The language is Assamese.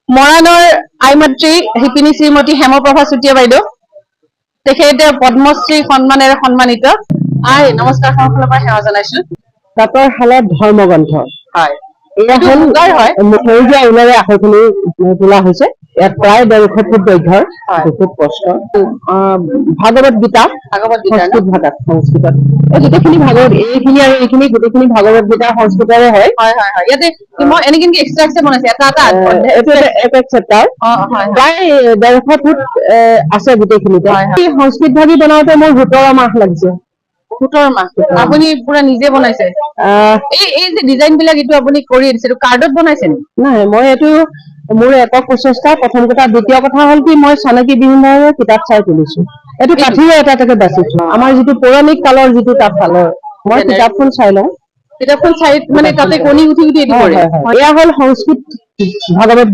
মৰাণৰ আইমাতৃ শিপিনী শ্ৰীমতী হেমপ্ৰভা চুতীয়া বাইদেউ তেখেতে পদ্মশ্ৰী সন্মানেৰে সন্মানিত। নমস্কাৰ ফালৰ পৰা সেৱা জনাইছো। তাঁতৰ শালত ধৰ্মগ্ৰন্থ হয়, এয়া হল সেউজীয়া ঊলেৰে আখৰখিনি তোলা হৈছে। ইয়াত প্ৰায় 150 ফুট দৈৰ্ঘ্যৰ, বহুত কষ্ট। ভাগৱত গীতা সংস্কৃতত গোটেইখিনি ভাগৱত, এইখিনি আৰু এইখিনি গোটেইখিনি ভাগৱত গীতা সংস্কৃতৰে হয়। ইয়াতে মই এনেকে এক্সট্ৰা বনাইছে এটা এক চেপ্টাৰ প্ৰায় 150 ফুট আছে গোটেইখিনিতে। সংস্কৃত ভাগি বনাওতে মোৰ 17 মাহ লাগিছে। 17 মাহ আপুনি পুৰা নিজে বনাইছে? এই যে ডিজাইন বিলাক এইটো আপুনি কৰি দিছে, এইটো কাৰ্ডত বনাইছে নেকি? নাই, মই এইটো মোৰ একক প্ৰচেষ্টা। প্ৰথম কথা। দ্বিতীয় কথা হ'ল কি, মই চানকি বিহুৰ কিতাপ চাই তুলিছো। এইটো কাঠিৰে এটা এটাকে বাচিছো। আমাৰ যিটো পৌৰাণিক কালৰ যিটো তাঁতশালৰ, মই কিতাপখন চাই লওঁ। কিতাপখন চাই মানে তাতে কণী গুঠি গুঠি এইটো কৰে। এয়া হ'ল সংস্কৃত ভাগৱত